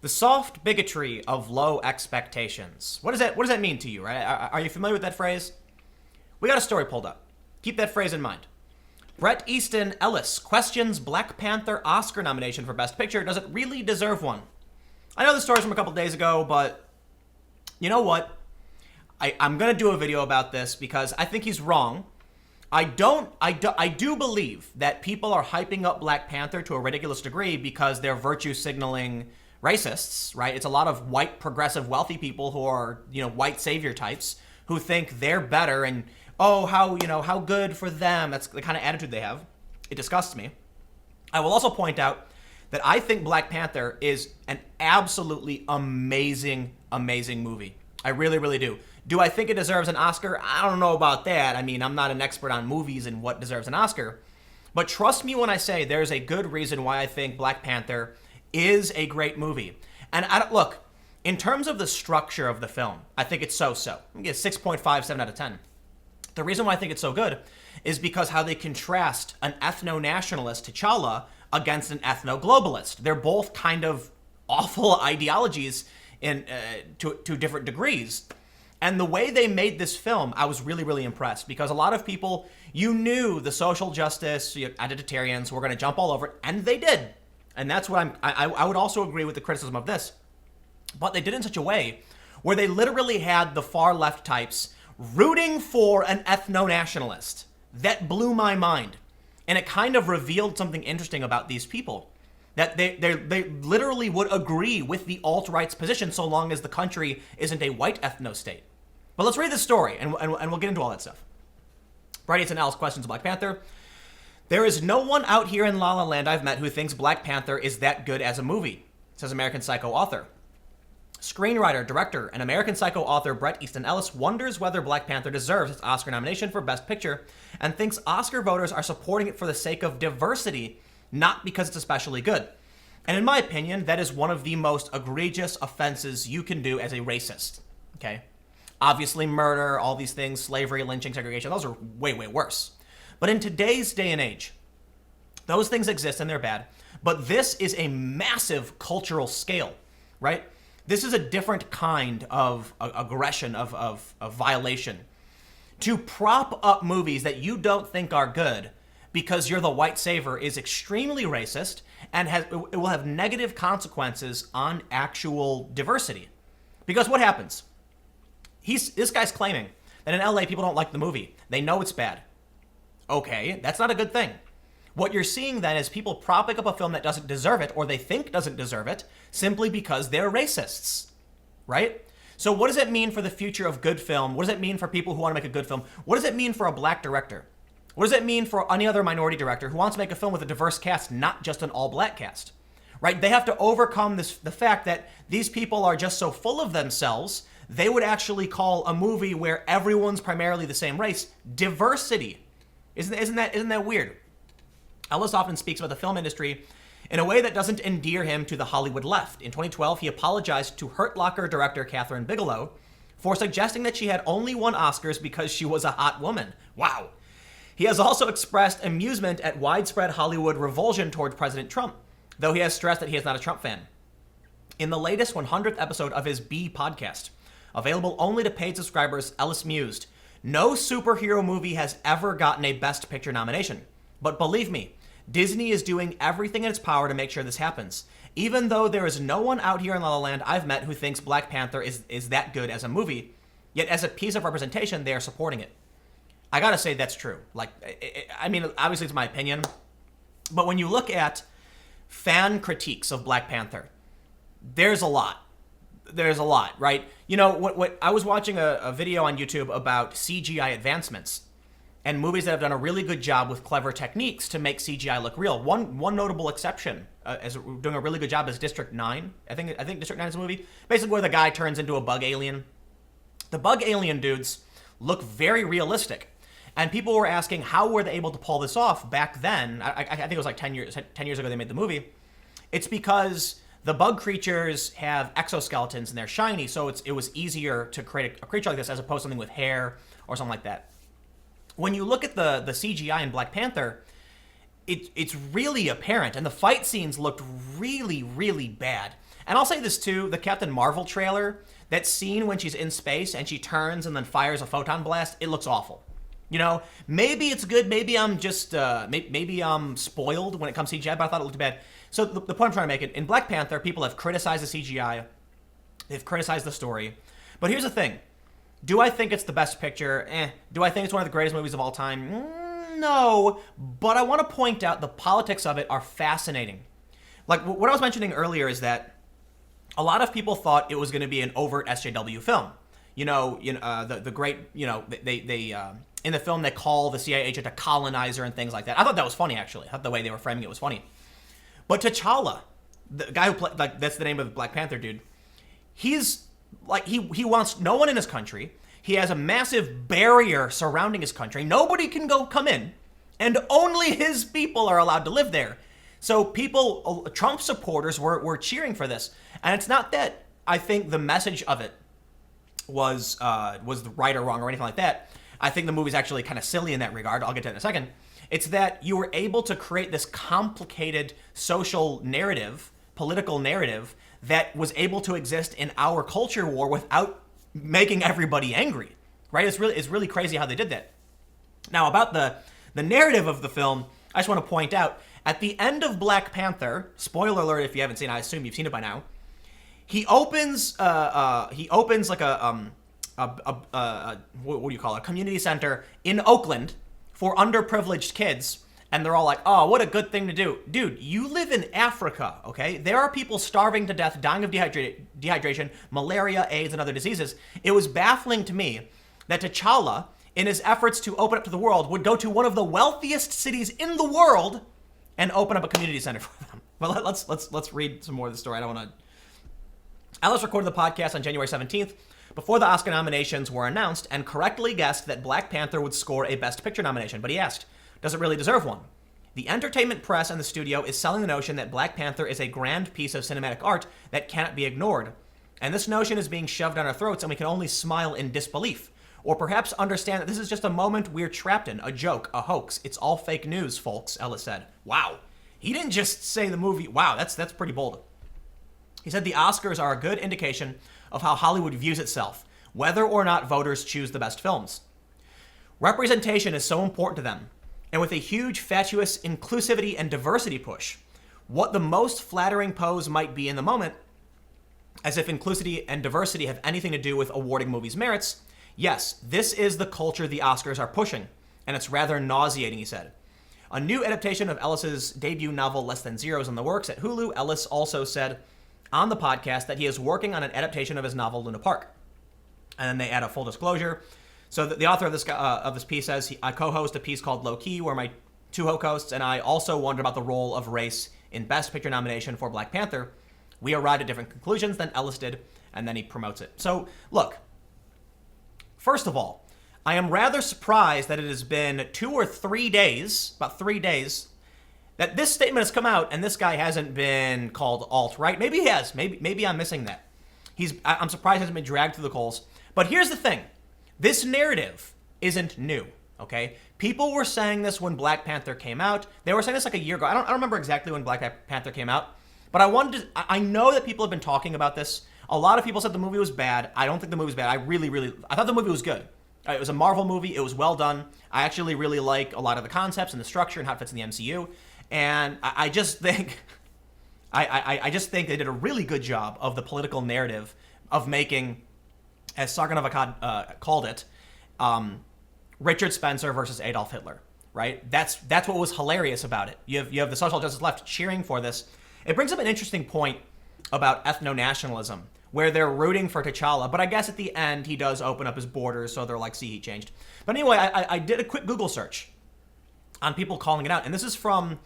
The soft bigotry of low expectations. What does that mean to you, right? Are you familiar with that phrase? We got a story pulled up. Keep that phrase in mind. Bret Easton Ellis questions Black Panther Oscar nomination for Best Picture. Does it really deserve one? I know the story's from a couple days ago, but you know what? I'm going to do a video about this because I think he's wrong. I do believe that people are hyping up Black Panther to a ridiculous degree because they're virtue signaling racists, right? It's a lot of white, progressive, wealthy people who are, white savior types who think they're better and, oh, how good for them. That's the kind of attitude they have. It disgusts me. I will also point out that I think Black Panther is an absolutely amazing, amazing movie. I really, really do. Do I think it deserves an Oscar? I don't know about that. I mean, I'm not an expert on movies and what deserves an Oscar. But trust me when I say there's a good reason why I think Black Panther is a great movie. And look, in terms of the structure of the film, I think it's so-so. I get 6.57 out of 10. The reason why I think it's so good is because how they contrast an ethno-nationalist, T'Challa, against an ethno-globalist. They're both kind of awful ideologies to different degrees. And the way they made this film, I was really, really impressed because a lot of people, you knew the social justice, identitarians were going to jump all over it, and they did. And that's what I would also agree with the criticism of this. But they did it in such a way where they literally had the far left types rooting for an ethno-nationalist. That blew my mind. And it kind of revealed something interesting about these people. That they literally would agree with the alt-right's position so long as the country isn't a white ethno-state. But let's read the story, and we'll get into all that stuff. Bret Easton Ellis questions Black Panther. There is no one out here in La La Land I've met who thinks Black Panther is that good as a movie, says American Psycho author. Screenwriter, director, and American Psycho author Bret Easton Ellis wonders whether Black Panther deserves its Oscar nomination for Best Picture and thinks Oscar voters are supporting it for the sake of diversity, not because it's especially good. And in my opinion, that is one of the most egregious offenses you can do as a racist, okay? Obviously, murder, all these things, slavery, lynching, segregation, those are way, way worse. But in today's day and age, those things exist and they're bad. But this is a massive cultural scale, right? This is a different kind of aggression, of violation. To prop up movies that you don't think are good because you're the white savior is extremely racist and it will have negative consequences on actual diversity. Because what happens? This guy's claiming that in LA people don't like the movie. They know it's bad. Okay, that's not a good thing. What you're seeing then is people propping up a film that doesn't deserve it or they think doesn't deserve it simply because they're racists, right? So what does it mean for the future of good film? What does it mean for people who want to make a good film? What does it mean for a black director? What does it mean for any other minority director who wants to make a film with a diverse cast, not just an all-black cast, right? They have to overcome the fact that these people are just so full of themselves, they would actually call a movie where everyone's primarily the same race diversity. Isn't that weird? Ellis often speaks about the film industry in a way that doesn't endear him to the Hollywood left. In 2012, he apologized to Hurt Locker director Catherine Bigelow for suggesting that she had only won Oscars because she was a hot woman. Wow. He has also expressed amusement at widespread Hollywood revulsion towards President Trump, though he has stressed that he is not a Trump fan. In the latest 100th episode of his B podcast, available only to paid subscribers, Ellis mused, "No superhero movie has ever gotten a Best Picture nomination. But believe me, Disney is doing everything in its power to make sure this happens. Even though there is no one out here in La La Land I've met who thinks Black Panther is that good as a movie, yet as a piece of representation, they are supporting it." I gotta say that's true. I mean, obviously it's my opinion, but when you look at fan critiques of Black Panther, there's a lot. There's a lot, right? What I was watching a video on YouTube about CGI advancements and movies that have done a really good job with clever techniques to make CGI look real. One notable exception, as doing a really good job, is District 9. I think District 9 is a movie, basically where the guy turns into a bug alien. The bug alien dudes look very realistic. And people were asking, how were they able to pull this off back then? I think it was like 10 years ago they made the movie. It's because the bug creatures have exoskeletons and they're shiny, so it was easier to create a creature like this as opposed to something with hair or something like that. When you look at the CGI in Black Panther, it's really apparent, and the fight scenes looked really, really bad. And I'll say this too, the Captain Marvel trailer, that scene when she's in space and she turns and then fires a photon blast, it looks awful. You know, maybe it's good, maybe I'm just, maybe I'm spoiled when it comes to CGI, but I thought it looked bad. So the point I'm trying to make, in Black Panther, people have criticized the CGI, they've criticized the story, but here's the thing. Do I think it's the best picture? Do I think it's one of the greatest movies of all time? No, but I want to point out the politics of it are fascinating. Like, what I was mentioning earlier is that a lot of people thought it was going to be an overt SJW film. The great, they in the film they call the CIA agent a colonizer and things like that. I thought that was funny, actually. I thought the way they were framing it was funny. But T'Challa, the guy who played, like, that's the name of the Black Panther dude, he's like, he wants no one in his country. He has a massive barrier surrounding his country. Nobody can come in, and only his people are allowed to live there. So Trump supporters were cheering for this. And it's not that I think the message of it was right or wrong or anything like that. I think the movie's actually kind of silly in that regard. I'll get to that in a second. It's that you were able to create this complicated social narrative, political narrative, that was able to exist in our culture war without making everybody angry, right? It's really crazy how they did that. Now, about the narrative of the film, I just want to point out, at the end of Black Panther, spoiler alert if you haven't seen it, I assume you've seen it by now, he opens like a what do you call it? A community center in Oakland for underprivileged kids. And they're all like, oh, what a good thing to do. Dude, you live in Africa, okay? There are people starving to death, dying of dehydration, malaria, AIDS, and other diseases. It was baffling to me that T'Challa, in his efforts to open up to the world, would go to one of the wealthiest cities in the world and open up a community center for them. Well, let's read some more of the story. I don't want to... Ellis recorded the podcast on January 17th before the Oscar nominations were announced and correctly guessed that Black Panther would score a Best Picture nomination. But he asked, does it really deserve one? The entertainment press and the studio is selling the notion that Black Panther is a grand piece of cinematic art that cannot be ignored. And this notion is being shoved down our throats, and we can only smile in disbelief. Or perhaps understand that this is just a moment we're trapped in, a joke, a hoax. It's all fake news, folks, Ellis said. Wow. He didn't just say the movie. Wow, that's pretty bold. He said the Oscars are a good indication of how Hollywood views itself, whether or not voters choose the best films. Representation is so important to them. And with a huge, fatuous inclusivity and diversity push, what the most flattering pose might be in the moment, as if inclusivity and diversity have anything to do with awarding movies' merits, yes, this is the culture the Oscars are pushing, and it's rather nauseating, he said. A new adaptation of Ellis's debut novel, Less Than Zero, is in the works at Hulu. Ellis also said on the podcast that he is working on an adaptation of his novel, Luna Park. And then they add a full disclosure. So the author of this piece says, I co-host a piece called Low Key, where my two co-hosts and I also wondered about the role of race in Best Picture nomination for Black Panther. We arrived at different conclusions than Ellis did, and then he promotes it. So, look, first of all, I am rather surprised that it has been 2 or 3 days, about 3 days, that this statement has come out and this guy hasn't been called alt-right. Maybe he has. Maybe I'm missing that. I'm surprised he hasn't been dragged through the coals. But here's the thing. This narrative isn't new, okay? People were saying this when Black Panther came out. They were saying this like a year ago. I don't remember exactly when Black Panther came out, but I know that people have been talking about this. A lot of people said the movie was bad. I don't think the movie was bad. I thought the movie was good. It was a Marvel movie. It was well done. I actually really like a lot of the concepts and the structure and how it fits in the MCU. And I just think, I just think they did a really good job of the political narrative of making, as Sargon of Akkad called it, Richard Spencer versus Adolf Hitler, right? That's what was hilarious about it. You have the social justice left cheering for this. It brings up an interesting point about ethno-nationalism, where they're rooting for T'Challa, but I guess at the end he does open up his borders, so they're like, see, he changed. But anyway, I did a quick Google search on people calling it out, and this is from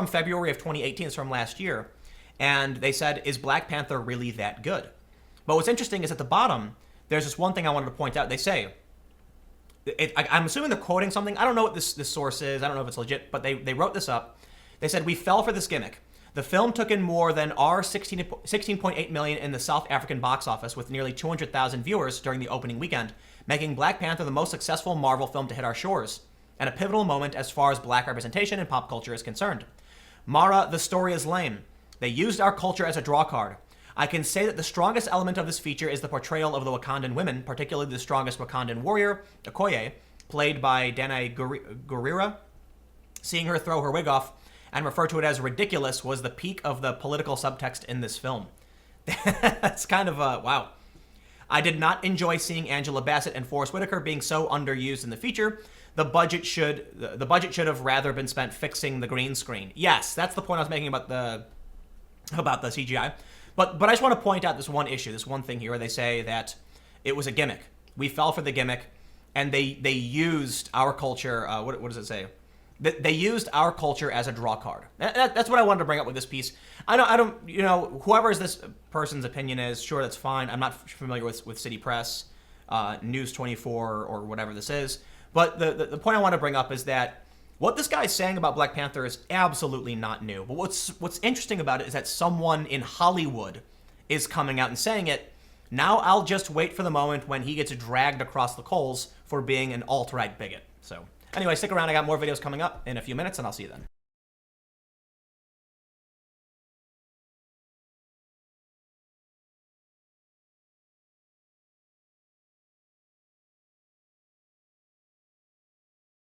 February of 2018. It's from last year, and they said, is Black Panther really that good? But what's interesting is at the bottom, there's this one thing I wanted to point out. They say, I'm assuming they're quoting something. I don't know what this source is. I don't know if it's legit, but they wrote this up. They said, we fell for this gimmick. The film took in more than our 16.8 million in the South African box office with nearly 200,000 viewers during the opening weekend, making Black Panther the most successful Marvel film to hit our shores, and a pivotal moment as far as black representation in pop culture is concerned. Mara, the story is lame. They used our culture as a draw card. I can say that the strongest element of this feature is the portrayal of the Wakandan women, particularly the strongest Wakandan warrior, Okoye, played by Danae Gurira. Seeing her throw her wig off and refer to it as ridiculous was the peak of the political subtext in this film. That's kind of wow. I did not enjoy seeing Angela Bassett and Forrest Whitaker being so underused in the feature. The budget should have rather been spent fixing the green screen. Yes, that's the point I was making about the CGI. But I just want to point out this one issue, this one thing here, where they say that it was a gimmick. We fell for the gimmick, and they used our culture. What does it say? They used our culture as a draw card. That's what I wanted to bring up with this piece. I don't, whoever this person's opinion is, sure, that's fine. I'm not familiar with City Press, News 24, or whatever this is. But the point I want to bring up is that what this guy is saying about Black Panther is absolutely not new. But what's interesting about it is that someone in Hollywood is coming out and saying it. Now I'll just wait for the moment when he gets dragged across the coals for being an alt-right bigot. So anyway, stick around. I got more videos coming up in a few minutes, and I'll see you then.